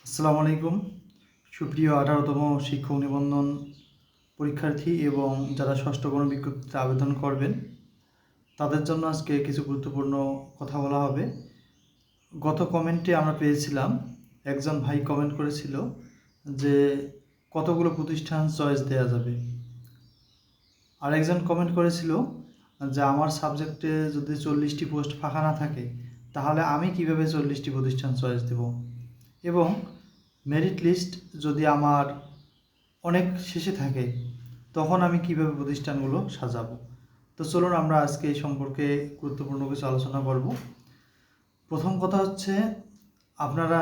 আসসালামু আলাইকুম। সুপ্রিয় 18তম শিক্ষক নিবন্ধন পরীক্ষার্থী এবং যারা ষষ্ঠ গণবিজ্ঞপ্তিতে আবেদন করবেন তাদের জন্য আজকে কিছু গুরুত্বপূর্ণ কথা বলা হবে। গত কমেন্টে আমরা পেয়েছিলাম, একজন ভাই কমেন্ট করেছিল যে কতগুলো প্রতিষ্ঠান চয়েস দেওয়া যাবে। আরেকজন কমেন্ট করেছিল যে আমার সাবজেক্টে যদি 40টি পোস্ট ফাঁকা না থাকে তাহলে আমি কিভাবে 40টি প্রতিষ্ঠান চয়েস দেব, এবং মেরিট লিস্ট যদি আমার অনেক শেষে থাকে তখন আমি কিভাবে প্রতিষ্ঠানগুলো সাজাবো। তো চলুন আমরা আজকে এই সম্পর্কে গুরুত্বপূর্ণ কিছু আলোচনা করব। প্রথম কথা হচ্ছে, আপনারা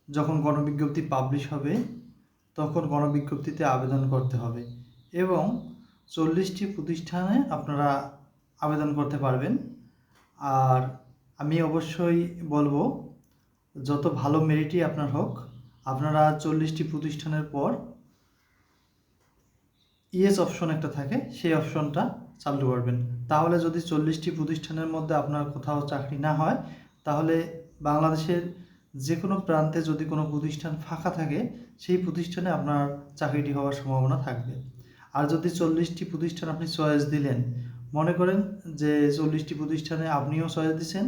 যখন গণবিজ্ঞপ্তি পাবলিশ হবে তখন গণবিজ্ঞপ্তিতে আবেদন করতে হবে এবং 40টি প্রতিষ্ঠানে আপনারা আবেদন করতে পারবেন। আর আমি অবশ্যই বলবো, যত ভালো মেরিটই আপনার হোক, আপনারা 40টি প্রতিষ্ঠানের পর ইয়েস অপশন একটা থাকে, সেই অপশনটা চালু করবেন। তাহলে যদি 40টি প্রতিষ্ঠানের মধ্যে আপনার কোথাও চাকরি না হয়, তাহলে বাংলাদেশের যে কোনো প্রান্তে যদি কোনো প্রতিষ্ঠান ফাঁকা থাকে সেই প্রতিষ্ঠানে আপনার চাকরিটি হওয়ার সম্ভাবনা থাকবে। আর যদি 40টি প্রতিষ্ঠান আপনি চয়েস দিলেন, মনে করেন যে 40টি প্রতিষ্ঠানে আপনিও চয়েস দিছেন,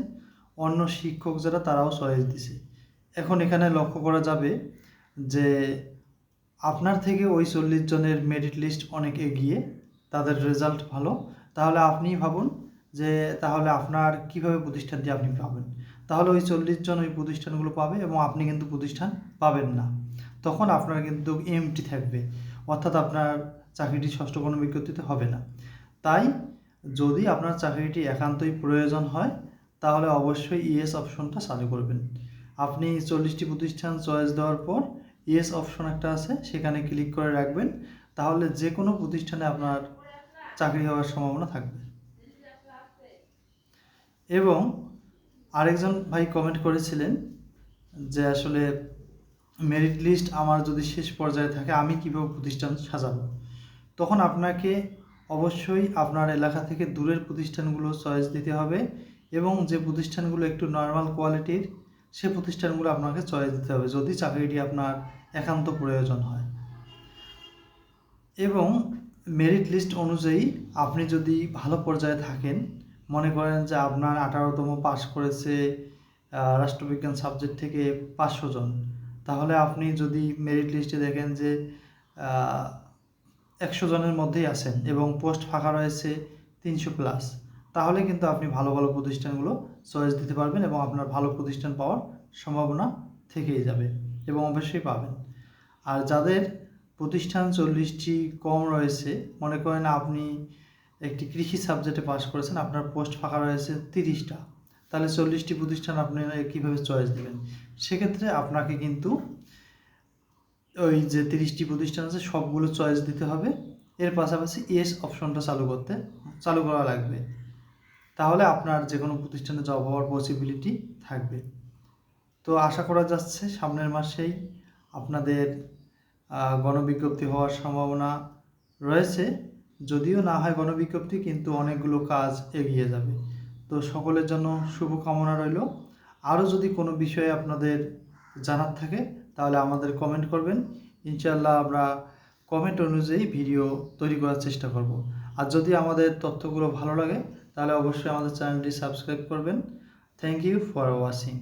অন্য শিক্ষক যারা তারাও চয়েস দিছে, এখন এখানে লক্ষ্য করা যাবে যে আপনার থেকে ওই 40 জনের মেরিট লিস্ট অনেক এগিয়ে, তাদের রেজাল্ট ভালো। তাহলে আপনিই ভাবুন যে তাহলে আপনার কিভাবে প্রতিষ্ঠানটি আপনি পাবেন। তাহলে ওই 40 জন ওই প্রতিষ্ঠানগুলো পাবে এবং আপনি কিন্তু প্রতিষ্ঠান পাবেন না, তখন আপনার কিন্তু এমটি থাকবে, অর্থাৎ আপনার চাকরিটি ষষ্ঠ গণবিজ্ঞপ্তিতে হবে না। তাই যদি আপনার চাকরিটি একান্তই প্রয়োজন হয় তাহলে অবশ্যই ইয়েস অপশনটা চালু করবেন। আপনি 40টি প্রতিষ্ঠান চয়েস দেওয়ার পর ইয়েস অপশন একটা আছে, সেখানে ক্লিক করে রাখবেন, তাহলে যে কোনো প্রতিষ্ঠানে আপনার চাকরি হওয়ার সম্ভাবনা থাকবে। এবং আরেকজন ভাই কমেন্ট করেছিলেন যে আসলে মেরিট লিস্ট আমার যদি শেষ পর্যায়ে থাকে আমি কীভাবে প্রতিষ্ঠান সাজাবো। তখন আপনাকে অবশ্যই আপনার এলাকা থেকে দূরের প্রতিষ্ঠানগুলো চয়েস দিতে হবে এবং যে প্রতিষ্ঠানগুলো একটু নর্মাল কোয়ালিটির সে প্রতিষ্ঠানগুলো আপনাকে চয়েস দিতে হবে যদি চাকরিটি আপনার একান্ত প্রয়োজন হয়। এবং মেরিট লিস্ট অনুযায়ী আপনি যদি ভালো পর্যায়ে থাকেন, মনে করেন যে আপনার 18তম পাস করেছে রাষ্ট্রবিজ্ঞান সাবজেক্ট থেকে 500 জন, তাহলে আপনি যদি মেরিট লিস্টে দেখেন যে 100 জনের মধ্যেই আছেন এবং পোস্ট ফাঁকা রয়েছে 300+, তাহলে কিন্তু আপনি ভালো ভালো প্রতিষ্ঠানগুলো চয়েস দিতে পারবেন এবং আপনার ভালো প্রতিষ্ঠান পাওয়ার সম্ভাবনা থেকেই যাবে এবং অবশ্যই পাবেন। আর যাদের প্রতিষ্ঠান 40টি কম রয়েছে, মনে করেন আপনি একটি কৃষি সাবজেক্টে পাস করেছেন, আপনার পোস্ট ফাঁকা রয়েছে 30টা, তাহলে 40টি প্রতিষ্ঠান আপনি কীভাবে চয়েস দেবেন। সেক্ষেত্রে আপনাকে কিন্তু ওই যে 30টি প্রতিষ্ঠান আছে সবগুলো চয়েস দিতে হবে, এর পাশাপাশি ইয়েস অপশনটা চালু করা লাগবে, তাহলে আপনার যে কোনো প্রতিষ্ঠানে জব হওয়ার পসিবিলিটি থাকবে। তো আশা করা যাচ্ছে সামনের মাসেই আপনাদের গণবিজ্ঞপ্তি হওয়ার সম্ভাবনা রয়েছে। যদিও না হয় গণবিজ্ঞপ্তি, কিন্তু অনেকগুলো কাজ এগিয়ে যাবে। তো সকলের জন্য শুভকামনা রইল। আরও যদি কোনো বিষয়ে আপনাদের জানার থাকে তাহলে আমাদের কমেন্ট করবেন, ইনশাআল্লাহ আমরা কমেন্ট অনুযায়ী ভিডিও তৈরি করার চেষ্টা করব। আর যদি আমাদের তথ্যগুলো ভালো লাগে তাহলে অবশ্যই আমাদের চ্যানেলটি সাবস্ক্রাইব করবেন। Thank you for watching.